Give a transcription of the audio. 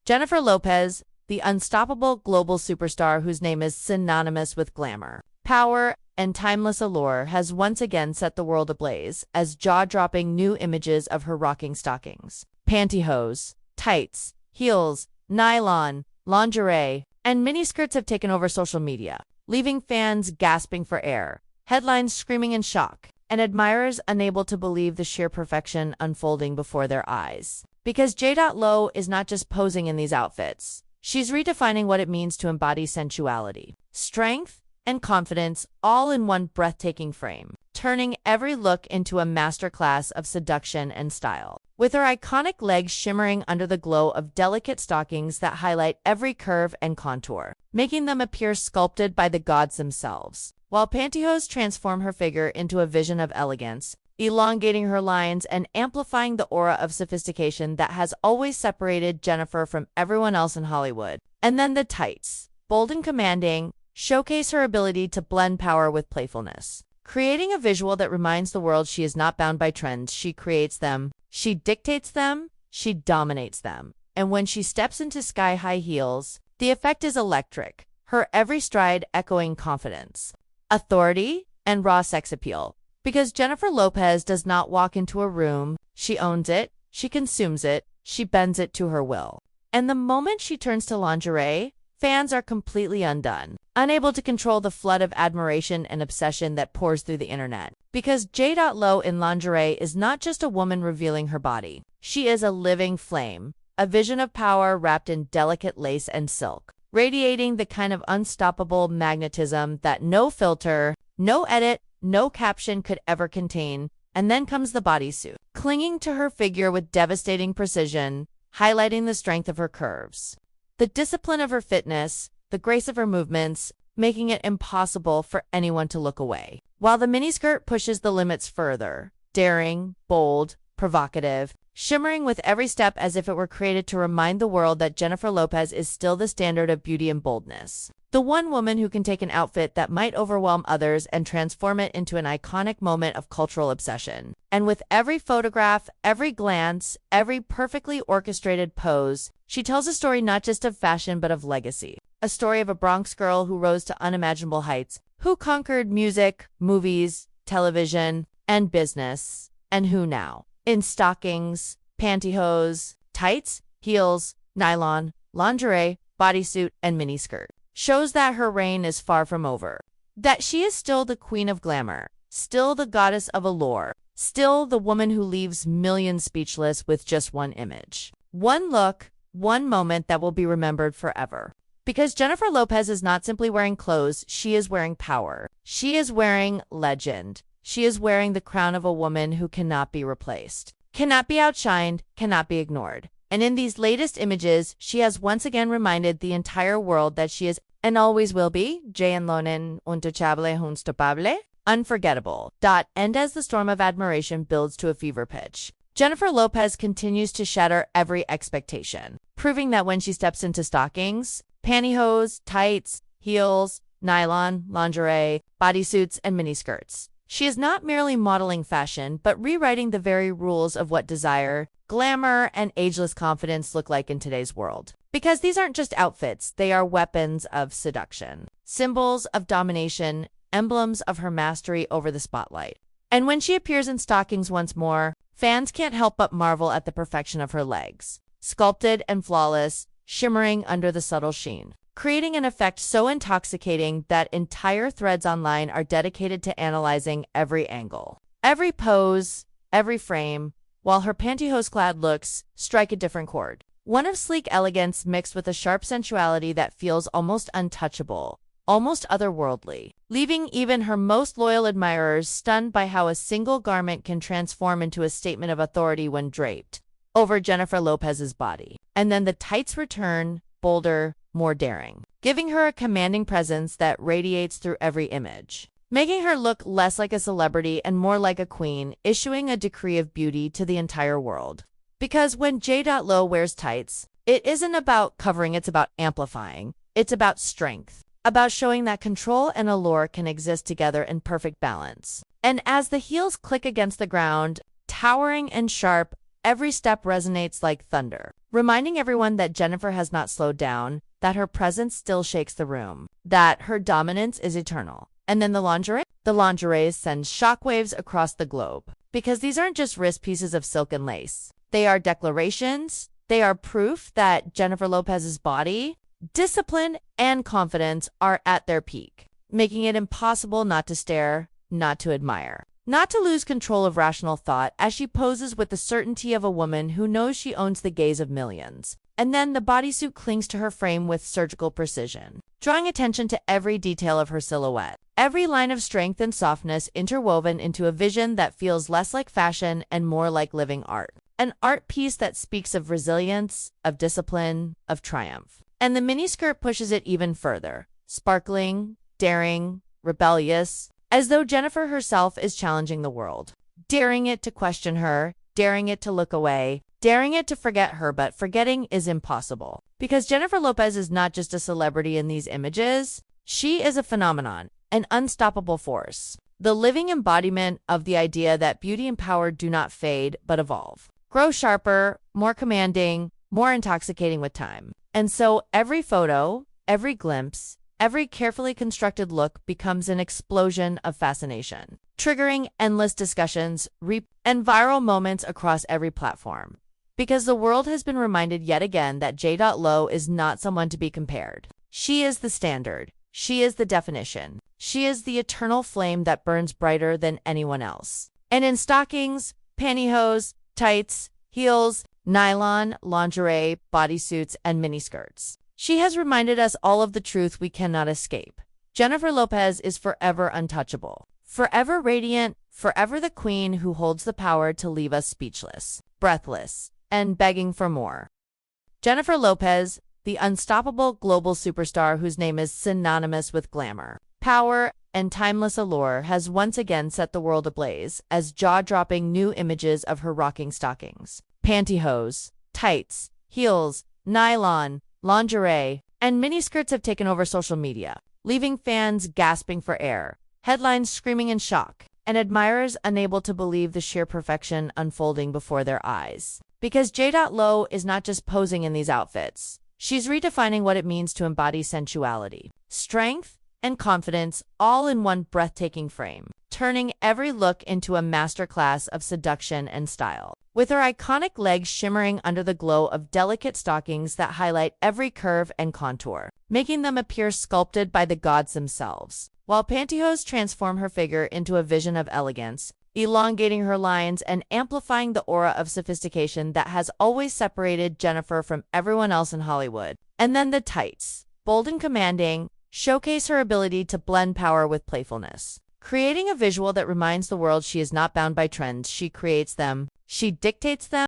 Jennifer Lopez, the unstoppable global superstar whose name is synonymous with glamour, power, and timeless allure, has once again set the world ablaze as jaw-dropping new images of her rocking stockings, pantyhose, tights, heels, nylon, lingerie, and miniskirts have taken over social media, leaving fans gasping for air, headlines screaming in shock, and admirers unable to believe the sheer perfection unfolding before their eyes. Because J.Lo is not just posing in these outfits, she's redefining what it means to embody sensuality, strength, and confidence all in one breathtaking frame, turning every look into a masterclass of seduction and style. With her iconic legs shimmering under the glow of delicate stockings that highlight every curve and contour, making them appear sculpted by the gods themselves, while pantyhose transform her figure into a vision of elegance, elongating her lines and amplifying the aura of sophistication that has always separated Jennifer from everyone else in Hollywood. And then the tights, bold and commanding, showcase her ability to blend power with playfulness, creating a visual that reminds the world she is not bound by trends. She creates them, she dictates them, she dominates them. And when she steps into sky-high heels, the effect is electric, her every stride echoing confidence, authority, and raw sex appeal. Because Jennifer Lopez does not walk into a room, she owns it, she consumes it, she bends it to her will. And the moment she turns to lingerie, fans are completely undone, unable to control the flood of admiration and obsession that pours through the internet. Because J.Lo in lingerie is not just a woman revealing her body. She is a living flame, a vision of power wrapped in delicate lace and silk, radiating the kind of unstoppable magnetism that no filter, no edit, no caption could ever contain. And then comes the bodysuit, clinging to her figure with devastating precision, highlighting the strength of her curves, the discipline of her fitness, the grace of her movements, making it impossible for anyone to look away. While the miniskirt pushes the limits further, daring, bold, provocative, shimmering with every step as if it were created to remind the world that Jennifer Lopez is still the standard of beauty and boldness. The one woman who can take an outfit that might overwhelm others and transform it into an iconic moment of cultural obsession. And with every photograph, every glance, every perfectly orchestrated pose, she tells a story not just of fashion but of legacy. A story of a Bronx girl who rose to unimaginable heights, who conquered music, movies, television, and business, and who now, in stockings, pantyhose, tights, heels, nylon, lingerie, bodysuit, and miniskirt, shows that her reign is far from over, that she is still the queen of glamour, still the goddess of allure, still the woman who leaves millions speechless with just one image, one look, one moment that will be remembered forever. Because Jennifer Lopez is not simply wearing clothes, she is wearing power. She is wearing legend. She is wearing the crown of a woman who cannot be replaced, cannot be outshined, cannot be ignored. And in these latest images, she has once again reminded the entire world that she is and always will be J.Lo, untouchable, unstoppable, unforgettable. And as the storm of admiration builds to a fever pitch, Jennifer Lopez continues to shatter every expectation, proving that when she steps into stockings, pantyhose, tights, heels, nylon, lingerie, bodysuits, and miniskirts, she is not merely modeling fashion, but rewriting the very rules of what desire, glamour, and ageless confidence look like in today's world. Because these aren't just outfits, they are weapons of seduction, symbols of domination, emblems of her mastery over the spotlight. And when she appears in stockings once more, fans can't help but marvel at the perfection of her legs, sculpted and flawless, shimmering under the subtle sheen, creating an effect so intoxicating that entire threads online are dedicated to analyzing every angle, every pose, every frame, while her pantyhose-clad looks strike a different chord. One of sleek elegance mixed with a sharp sensuality that feels almost untouchable, almost otherworldly, leaving even her most loyal admirers stunned by how a single garment can transform into a statement of authority when draped over Jennifer Lopez's body. And then the tights return, bolder, more daring, giving her a commanding presence that radiates through every image, making her look less like a celebrity and more like a queen, issuing a decree of beauty to the entire world. Because when J.Lo wears tights, it isn't about covering, it's about amplifying. It's about strength, about showing that control and allure can exist together in perfect balance. And as the heels click against the ground, towering and sharp, every step resonates like thunder, reminding everyone that Jennifer has not slowed down, that her presence still shakes the room, that her dominance is eternal. And then the lingerie? The lingerie sends shockwaves across the globe, because these aren't just wrist pieces of silk and lace. They are declarations. They are proof that Jennifer Lopez's body, discipline, and confidence are at their peak, making it impossible not to stare, not to admire, not to lose control of rational thought as she poses with the certainty of a woman who knows she owns the gaze of millions. And then the bodysuit clings to her frame with surgical precision, drawing attention to every detail of her silhouette, every line of strength and softness interwoven into a vision that feels less like fashion and more like living art. An art piece that speaks of resilience, of discipline, of triumph. And the miniskirt pushes it even further, sparkling, daring, rebellious, as though Jennifer herself is challenging the world, daring it to question her, daring it to look away, daring it to forget her, but forgetting is impossible. Because Jennifer Lopez is not just a celebrity in these images, she is a phenomenon, an unstoppable force, the living embodiment of the idea that beauty and power do not fade but evolve, grow sharper, more commanding, more intoxicating with time. And so every photo, every glimpse, every carefully constructed look becomes an explosion of fascination, triggering endless discussions and viral moments across every platform. Because the world has been reminded yet again that J.Lo is not someone to be compared. She is the standard. She is the definition. She is the eternal flame that burns brighter than anyone else. And in stockings, pantyhose, tights, heels, nylon, lingerie, bodysuits, and miniskirts, she has reminded us all of the truth we cannot escape. Jennifer Lopez is forever untouchable, forever radiant, forever the queen who holds the power to leave us speechless, breathless, and begging for more. Jennifer Lopez, the unstoppable global superstar whose name is synonymous with glamour, power, and timeless allure, has once again set the world ablaze as jaw-dropping new images of her rocking stockings, pantyhose, tights, heels, nylon, lingerie, and miniskirts have taken over social media, leaving fans gasping for air, headlines screaming in shock, and admirers unable to believe the sheer perfection unfolding before their eyes. Because J.Lo is not just posing in these outfits, she's redefining what it means to embody sensuality, strength, and confidence all in one breathtaking frame, turning every look into a masterclass of seduction and style. With her iconic legs shimmering under the glow of delicate stockings that highlight every curve and contour, making them appear sculpted by the gods themselves, while pantyhose transform her figure into a vision of elegance, elongating her lines and amplifying the aura of sophistication that has always separated Jennifer from everyone else in Hollywood. And then the tights, bold and commanding, showcase her ability to blend power with playfulness, creating a visual that reminds the world she is not bound by trends. She creates them, she dictates them,